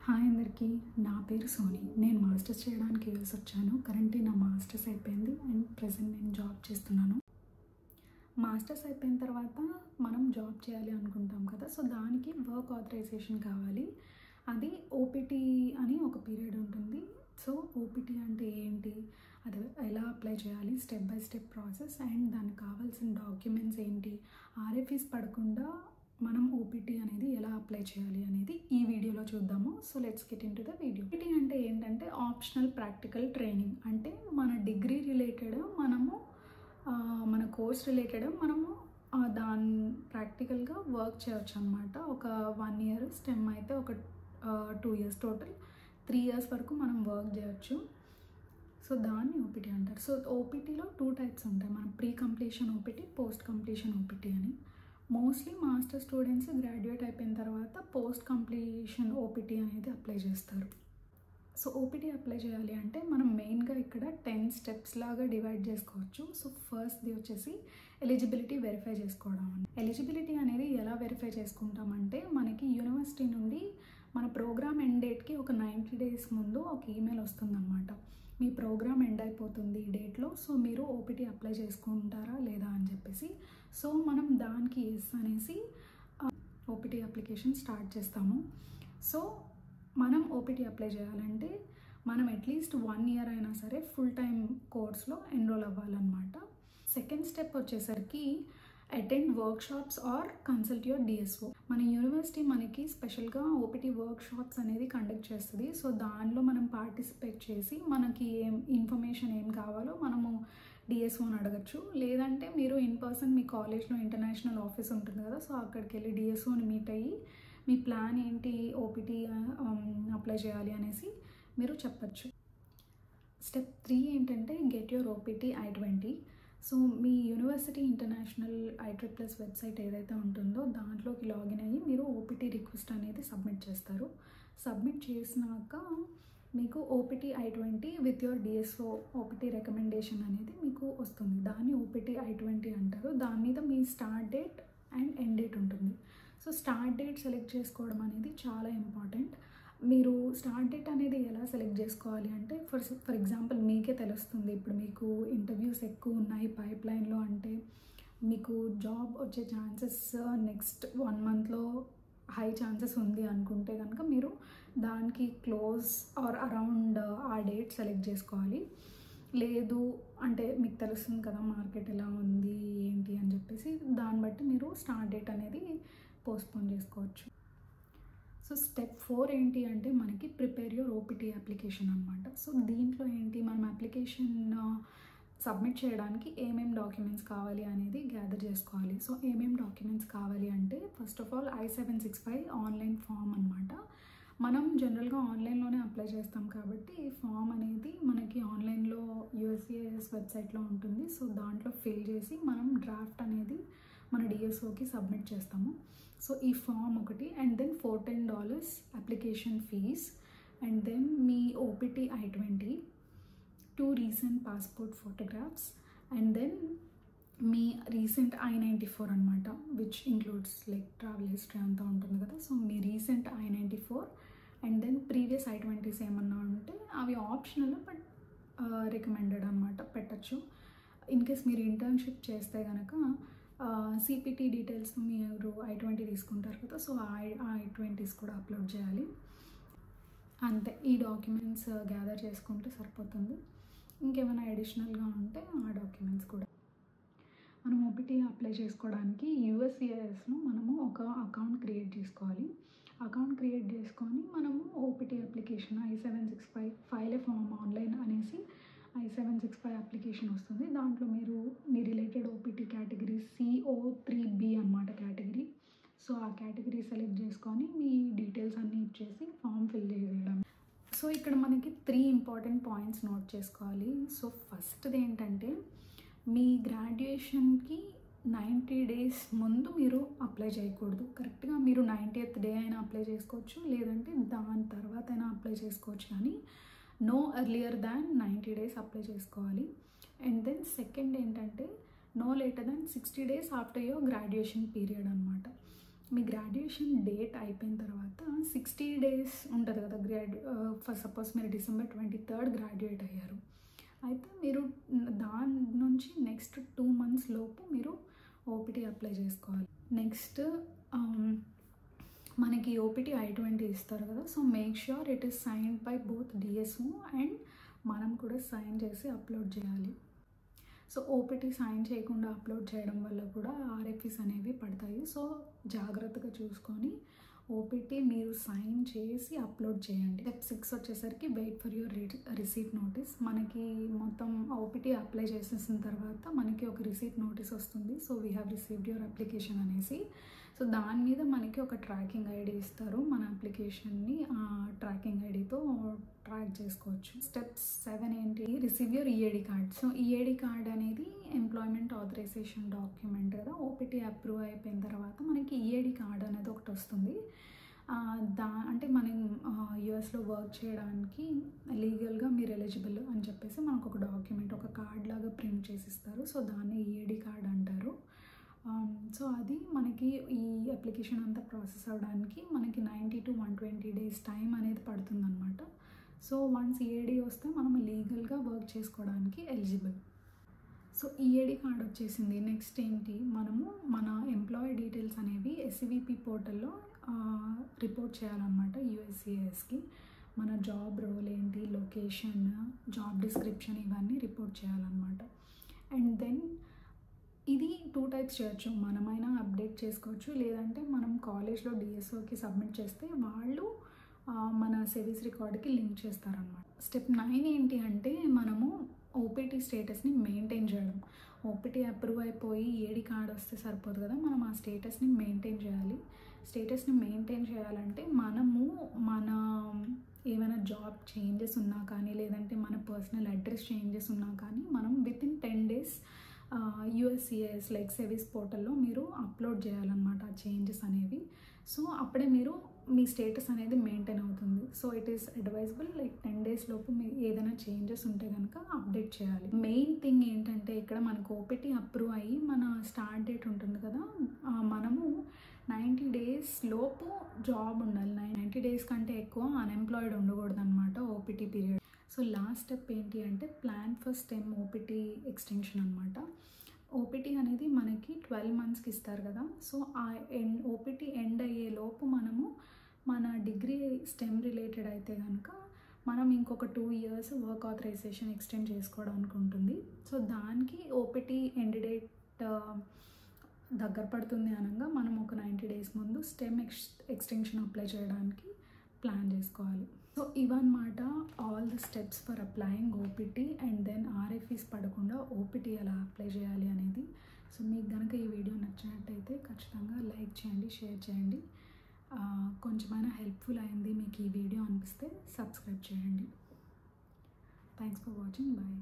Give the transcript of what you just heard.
Hi అందరికీ, నా పేరు సోని. నేను మాస్టర్స్ చేయడానికి యూఎస్ వచ్చాను. కరెంట్లీ నా మాస్టర్స్ అయిపోయింది అండ్ ప్రెజెంట్ నేను జాబ్ చేస్తున్నాను. మాస్టర్స్ అయిపోయిన తర్వాత మనం జాబ్ చేయాలి అనుకుంటాం కదా, సో దానికి వర్క్ ఆథరైజేషన్ కావాలి. అది ఓపీటీ అని ఒక పీరియడ్ ఉంటుంది. సో ఓపీటీ అంటే ఏంటి, అది ఎలా అప్లై చేయాలి, step by step process and దానికి కావాల్సిన డాక్యుమెంట్స్ ఏంటి, ఆర్ఎఫ్ఈస్ పడకుండా మనం ఓపీటీ అనేది ఎలా అప్లై చేయాలి అనేది ఈ వీడియోలో చూద్దాము. So let's get in to the video. OPT అంటే ఏంటంటే ఆప్షనల్ ప్రాక్టికల్ ట్రైనింగ్. అంటే మన డిగ్రీ రిలేటెడ్ మన కోర్స్ రిలేటెడ్ మనము దాని ప్రాక్టికల్గా వర్క్ చేయొచ్చు అనమాట. ఒక 1 year, స్టెమ్ అయితే ఒక 2 years, టోటల్ 3 years వరకు మనం వర్క్ చేయొచ్చు. సో దాన్ని ఓపీటీ అంటారు. సో ఓపీటీలో 2 types ఉంటాయి. మన pre completion OPT, post completion OPT అని. మోస్ట్లీ మాస్టర్ స్టూడెంట్స్ గ్రాడ్యుయేట్ అయిపోయిన తర్వాత పోస్ట్ కంప్లీషన్ ఓపీటీ అనేది అప్లై చేస్తారు. సో ఓపీటీ అప్లై చేయాలి అంటే మనం మెయిన్గా ఇక్కడ 10 steps లాగా డివైడ్ చేసుకోవచ్చు. సో ఫస్ట్ది వచ్చేసి ఎలిజిబిలిటీ వెరిఫై చేసుకోవడం. ఎలిజిబిలిటీ అనేది ఎలా వెరిఫై చేసుకుంటామంటే మనకి యూనివర్సిటీ నుండి మన ప్రోగ్రామ్ ఎండ్ డేట్కి ఒక 90 days ముందు ఒక ఈమెయిల్ వస్తుందన్నమాట. మీ ప్రోగ్రామ్ ఎండ్ అయిపోతుంది ఈ డేట్లో, సో మీరు ఓపీటీ అప్లై చేసుకుంటారా లేదా అని చెప్పేసి. సో మనం దానికి ఎస్ అనేసి ఓపీటీ అప్లికేషన్ స్టార్ట్ చేస్తాము. సో మనం ఓపీటీ అప్లై చేయాలంటే మనం అట్లీస్ట్ 1 year అయినా సరే ఫుల్ టైం కోర్స్లో ఎన్రోల్ అవ్వాలన్నమాట. సెకండ్ స్టెప్ వచ్చేసరికి attend workshops or consult your DSO. మన యూనివర్సిటీ మనకి స్పెషల్గా ఓపీటీ వర్క్షాప్స్ అనేది కండక్ట్ చేస్తుంది. సో దానిలో మనం పార్టిసిపేట్ చేసి మనకి ఇన్ఫర్మేషన్ ఏం కావాలో మనము డిఎస్ఓని అడగచ్చు. లేదంటే మీరు ఇన్ పర్సన్ మీ కాలేజ్లో ఇంటర్నేషనల్ ఆఫీస్ ఉంటుంది కదా, సో అక్కడికి వెళ్ళి డిఎస్ఓని మీట్ అయ్యి మీ ప్లాన్ ఏంటి, ఓపీటీ అప్లై చేయాలి అనేసి మీరు చెప్పచ్చు. స్టెప్ 3 ఏంటంటే get your OPT I-20. So మీ యూనివర్సిటీ ఇంటర్నేషనల్ IEEE వెబ్సైట్ ఏదైతే ఉంటుందో దాంట్లోకి లాగిన్ అయ్యి మీరు ఓపీటీ రిక్వెస్ట్ అనేది సబ్మిట్ చేస్తారు. సబ్మిట్ చేసినాక మీకు OPT I-20 with your DSO OPT recommendation అనేది మీకు వస్తుంది. దాన్ని ఓపీటీ I-20 అంటారు. దాని మీద మీ start date and end date ఉంటుంది. సో స్టార్ట్ డేట్ సెలెక్ట్ చేసుకోవడం అనేది చాలా ఇంపార్టెంట్. మీరు స్టార్ట్ డేట్ అనేది ఎలా సెలెక్ట్ చేసుకోవాలి అంటే ఫర్ ఎగ్జాంపుల్ మీకే తెలుస్తుంది, ఇప్పుడు మీకు ఇంటర్వ్యూస్ ఎక్కువ ఉన్నాయి పైప్లైన్లో, అంటే మీకు జాబ్ వచ్చే ఛాన్సెస్ నెక్స్ట్ 1 monthలో హై ఛాన్సెస్ ఉంది అనుకుంటే కనుక మీరు దానికి క్లోజ్ ఆర్ అరౌండ్ ఆ డేట్ సెలెక్ట్ చేసుకోవాలి. లేదు అంటే మీకు తెలుస్తుంది కదా మార్కెట్ ఎలా ఉంది ఏంటి అని చెప్పేసి, దాన్ని బట్టి మీరు స్టార్ట్ డేట్ అనేది పోస్ట్పోన్ చేసుకోవచ్చు. సో స్టెప్ 4 ఏంటి అంటే మనకి ప్రిపేర్ యువర్ ఓపీటీ అప్లికేషన్ అనమాట. సో దీంట్లో ఏంటి, మనం అప్లికేషన్ సబ్మిట్ చేయడానికి ఏమేమి డాక్యుమెంట్స్ కావాలి అనేది గ్యాదర్ చేసుకోవాలి. సో ఏమేమి డాక్యుమెంట్స్ కావాలి అంటే first of all I-765 online form అనమాట. మనం జనరల్గా ఆన్లైన్లోనే అప్లై చేస్తాం కాబట్టి ఈ ఫామ్ అనేది మనకి ఆన్లైన్లో USCIS వెబ్సైట్లో ఉంటుంది. సో దాంట్లో ఫిల్ చేసి మనం డ్రాఫ్ట్ అనేది మన డిఎస్ఓకి సబ్మిట్ చేస్తాము. సో ఈ ఫామ్ ఒకటి, and then $14 application fee, and then మీ OPT I-20, 2 recent passport photographs, and then మీ రీసెంట్ I-94 అనమాట, which includes like travel history అంతా ఉంటుంది కదా. సో మీ recent I-94 and then previous I-20s ఏమన్నా ఉంటే అవి ఆప్షనల్ బట్ రికమెండెడ్ అనమాట, పెట్టచ్చు. ఇన్ కేస్ మీరు ఇంటర్న్షిప్ చేస్తే కనుక CPT డీటెయిల్స్ మీరు I-20 తీసుకుంటారు కదా, సో I-20s కూడా అప్లోడ్ చేయాలి. అంతే, ఈ డాక్యుమెంట్స్ గ్యాదర్ చేసుకుంటే సరిపోతుంది. ఇంకేమైనా అడిషనల్గా ఉంటే ఆ డాక్యుమెంట్స్ కూడా. మనం ఓపీటీ అప్లై చేసుకోవడానికి USCISలో మనము ఒక అకౌంట్ క్రియేట్ చేసుకోవాలి. అకౌంట్ క్రియేట్ చేసుకొని మనము ఓపీటీ అప్లికేషన్ I-765 ఫైల్ ఏ ఫామ్ ఆన్లైన్ అనేసి I-765 అప్లికేషన్ వస్తుంది. దాంట్లో మీరు మీ రిలేటెడ్ ఓపీటీ కేటగిరీ CO3B అనమాట కేటగిరీ. సో ఆ కేటగిరీ సెలెక్ట్ చేసుకొని మీ డీటెయిల్స్ అన్నీ ఇచ్చేసి ఫామ్ ఫిల్ చేయడం. సో ఇక్కడ మనకి 3 ఇంపార్టెంట్ పాయింట్స్ నోట్ చేసుకోవాలి. సో ఫస్ట్ది ఏంటంటే మీ గ్రాడ్యుయేషన్కి 90 days ముందు మీరు అప్లై చేయకూడదు. కరెక్ట్గా మీరు 90th day అయినా అప్లై చేసుకోవచ్చు, లేదంటే దాని తర్వాత అయినా అప్లై చేసుకోవచ్చు, కానీ no earlier than 90 days apply చేసుకోవాలి. అండ్ దెన్ సెకండ్ ఏంటంటే no later than 60 days after your graduation period అనమాట. మీ గ్రాడ్యుయేషన్ డేట్ అయిపోయిన తర్వాత 60 days ఉంటుంది కదా ఫర్ సపోజ్ మీరు December 23rd గ్రాడ్యుయేట్ అయ్యారు. అయితే మీరు దాని నుంచి నెక్స్ట్ 2 months లోపు మీరు ఓపీటీ అప్లై చేసుకోవాలి. నెక్స్ట్ మనకి ఓపీటీ I-20 ఇస్తారు కదా, so make sure it is signed by both DSO and మనం కూడా సైన్ చేసి అప్లోడ్ చేయాలి. సో ఓపీటీ సైన్ చేయకుండా అప్లోడ్ చేయడం వల్ల కూడా ఆర్ఎఫ్ఈస్ అనేవి పడతాయి. సో జాగ్రత్తగా చూసుకొని ఓపీటీ మీరు సైన్ చేసి అప్లోడ్ చేయండి. స్టెప్ 6 వచ్చేసరికి wait for your receipt notice. మనకి మొత్తం ఓపీటీ అప్లై చేసేసిన తర్వాత మనకి ఒక రిసీట్ నోటీస్ వస్తుంది. So we have received your application అనేసి. సో దాని మీద మనకి ఒక ట్రాకింగ్ ఐడి ఇస్తారు. మన అప్లికేషన్ని ఆ ట్రాకింగ్ ఐడితో ట్రాక్ చేసుకోవచ్చు. స్టెప్ 7 ఏంటి, receive your EAD card. So EAD card అనేది ఎంప్లాయ్మెంట్ ఆథరైజేషన్ డాక్యుమెంట్ కదా. ఓపీటీ అప్రూవ్ అయిపోయిన తర్వాత మనకి ఈఏడి కార్డ్ అనేది ఒకటి వస్తుంది. అంటే మనం యూఎస్లో వర్క్ చేయడానికి లీగల్గా మీరు ఎలిజిబుల్ అని చెప్పేసి మనకు ఒక డాక్యుమెంట్, ఒక కార్డ్ లాగా ప్రింట్ చేసిస్తారు. సో దాన్ని ఈఏడి కార్డ్ అంటారు. సో అది మనకి ఈ అప్లికేషన్ అంతా ప్రాసెస్ అవ్వడానికి మనకి 90 to 120 days టైం అనేది పడుతుందన్నమాట. సో వన్స్ ఈఏడి వస్తే మనం లీగల్గా వర్క్ చేసుకోవడానికి ఎలిజిబుల్. సో ఈఏడి కార్డ్ వచ్చేసింది. నెక్స్ట్ ఏంటి, మనము మన ఎంప్లాయీ డీటెయిల్స్ అనేవి ఎస్సీవీపీ పోర్టల్లో రిపోర్ట్ చేయాలన్నమాట యూఎస్సిఐఎస్కి. మన జాబ్ రోల్ ఏంటి, లొకేషన్, జాబ్ డిస్క్రిప్షన్ ఇవన్నీ రిపోర్ట్ చేయాలన్నమాట. అండ్ దెన్ ఇది 2 types చేయొచ్చు. మనమైనా అప్డేట్ చేసుకోవచ్చు, లేదంటే మనం కాలేజ్లో డిఎస్ఓకి సబ్మిట్ చేస్తే వాళ్ళు మన సర్వీస్ రికార్డ్కి లింక్ చేస్తారనమాట. స్టెప్ 9 ఏంటి అంటే మనము ఓపీటీ స్టేటస్ని మెయింటైన్ చేయడం. ఓపీటీ అప్రూవ్ అయిపోయి ఏడి కార్డ్ వస్తే సరిపోదు కదా, మనం ఆ స్టేటస్ని మెయింటైన్ చేయాలి. స్టేటస్ని మెయింటైన్ చేయాలంటే మనము మన ఏమైనా జాబ్ చేంజెస్ ఉన్నా కానీ, లేదంటే మన పర్సనల్ అడ్రస్ చేంజెస్ ఉన్నా కానీ మనం వితిన్ 10 days యూఎస్సిఐఎస్ లైక్ సర్వీస్ పోర్టల్లో మీరు అప్లోడ్ చేయాలన్నమాట ఆ చేంజెస్ అనేవి. సో అప్పుడే మీరు మీ స్టేటస్ అనేది మెయింటైన్ అవుతుంది. So it is advisable like 10 days లోపు మీ ఏదైనా చేంజెస్ ఉంటే కనుక అప్డేట్ చేయాలి. మెయిన్ థింగ్ ఏంటంటే ఇక్కడ మనకు ఓపీటీ అప్రూవ్ అయ్యి మన స్టార్ట్ డేట్ ఉంటుంది కదా, మనము 90 days లోపు జాబ్ ఉండాలి. 90 days కంటే ఎక్కువ అన్ఎంప్లాయిడ్ ఉండకూడదు అనమాట OPT period. So last step ఏంటి అంటే plan for stem OPT extension అనమాట. ఓపీటీ అనేది మనకి 12 monthsకి ఇస్తారు కదా. సో ఆ ఓపీటీ ఎండ్ అయ్యే లోపు మనము మన డిగ్రీ స్టెమ్ రిలేటెడ్ అయితే కనుక మనం ఇంకొక 2 years వర్క్ ఆథరైజేషన్ ఎక్స్టెండ్ చేసుకోవడానికి ఉంటుంది. సో దానికి ఓపీటీ ఎండ్ డేట్ దగ్గర పడుతుంది అనగా మనం ఒక 90 days ముందు స్టెమ్ ఎక్స్టెన్షన్ అప్లై చేయడానికి ప్లాన్ చేసుకోవాలి. సో ఇవన్నమాట all the steps for applying OPT and then RFEs పడకుండా ఓపీటీ ఎలా అప్లై చేయాలి అనేది. సో మీకు కనుక ఈ వీడియో నచ్చినట్టయితే ఖచ్చితంగా లైక్ చేయండి, షేర్ చేయండి. కొంచెమైనా హెల్ప్ఫుల్ అయింది మీకు ఈ వీడియో అనిపిస్తే సబ్స్క్రైబ్ చేయండి. Thanks for watching. బాయ్.